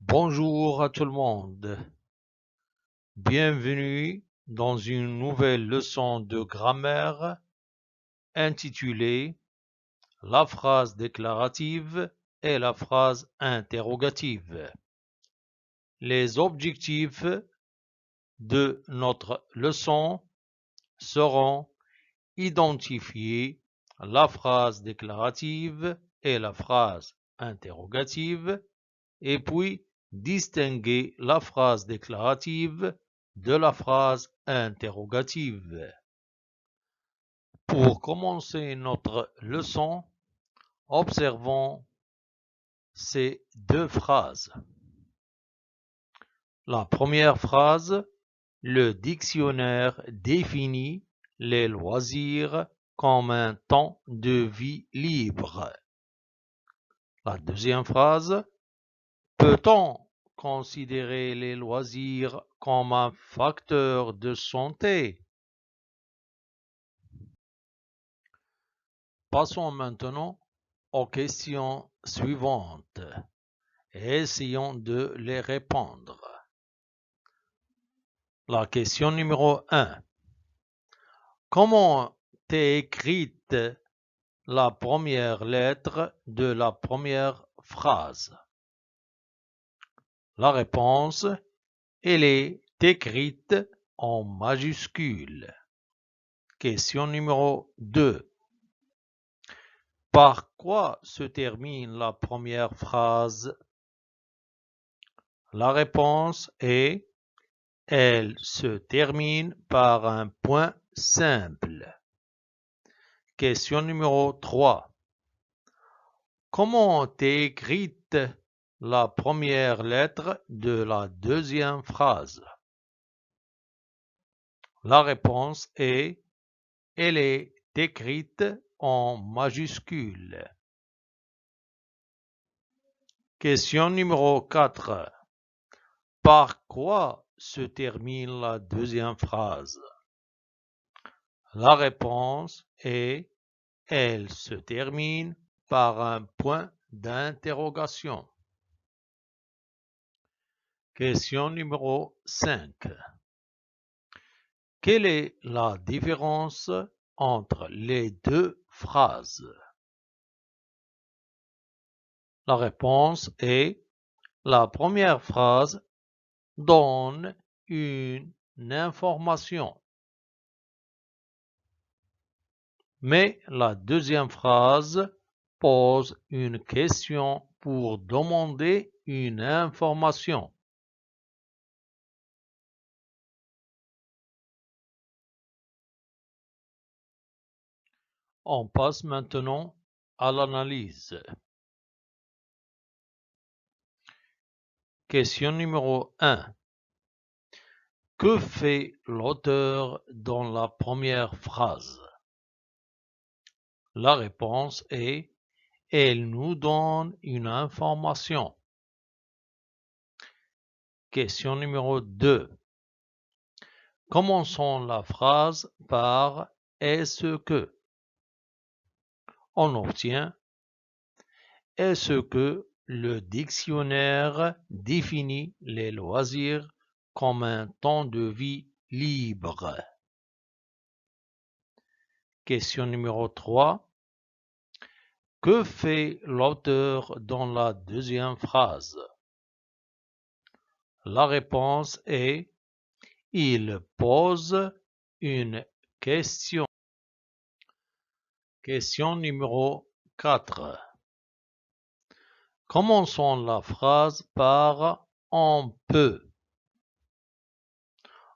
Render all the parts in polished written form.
Bonjour à tout le monde. Bienvenue dans une nouvelle leçon de grammaire intitulée La phrase déclarative et la phrase interrogative. Les objectifs de notre leçon seront identifier la phrase déclarative et la phrase interrogative et puis distinguer la phrase déclarative de la phrase interrogative. Pour commencer notre leçon, observons ces deux phrases. La première phrase, le dictionnaire définit les loisirs comme un temps de vie libre. La deuxième phrase, peut-on considérer les loisirs comme un facteur de santé? Passons maintenant aux questions suivantes et essayons de les répondre. La question numéro 1. Comment est écrite la première lettre de la première phrase? La réponse, elle est écrite en majuscule. Question numéro 2. Par quoi se termine la première phrase? La réponse est elle se termine par un point simple. Question numéro 3. Comment est écrite la première lettre de la deuxième phrase? La réponse est elle est écrite en majuscule. Question numéro 4. Par quoi se termine la deuxième phrase? La réponse est elle se termine par un point d'interrogation. Question numéro 5. Quelle est la différence entre les deux phrases? La réponse est la première phrase donne une information, mais la deuxième phrase pose une question pour demander une information. On passe maintenant à l'analyse. Question numéro 1. Que fait l'auteur dans la première phrase? La réponse est elle nous donne une information. Question numéro 2. Commençons la phrase par est-ce que? On obtient est-ce que le dictionnaire définit les loisirs comme un temps de vie libre? Question numéro 3. Que fait l'auteur dans la deuxième phrase? La réponse est il pose une question. Question numéro 4. Commençons la phrase par on peut.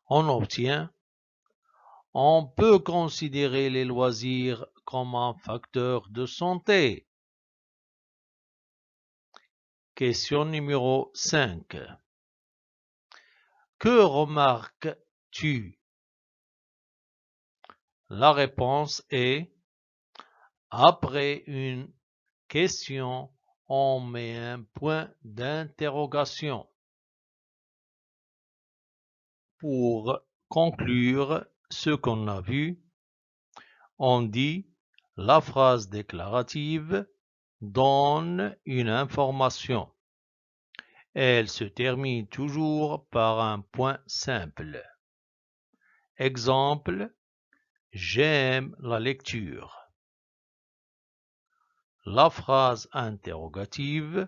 On obtient on peut considérer les loisirs comme un facteur de santé. Question numéro 5. Que remarques-tu? La réponse est après une question, on met un point d'interrogation. Pour conclure ce qu'on a vu, on dit la phrase déclarative donne une information Elle se termine toujours par un point simple. Exemple, j'aime la lecture. La phrase interrogative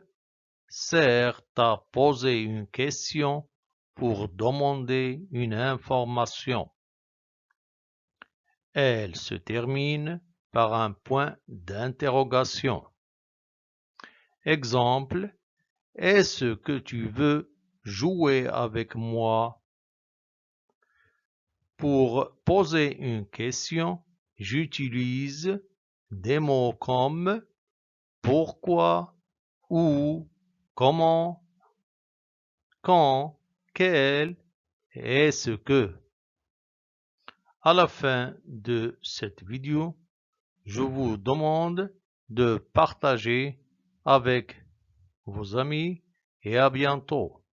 sert à poser une question pour demander une information. Elle se termine par un point d'interrogation. Exemple, est-ce que tu veux jouer avec moi? Pour poser une question, j'utilise des mots comme pourquoi, où, comment, quand, quel, est-ce que. À la fin de cette vidéo, je vous demande de partager avec vos amis et à bientôt.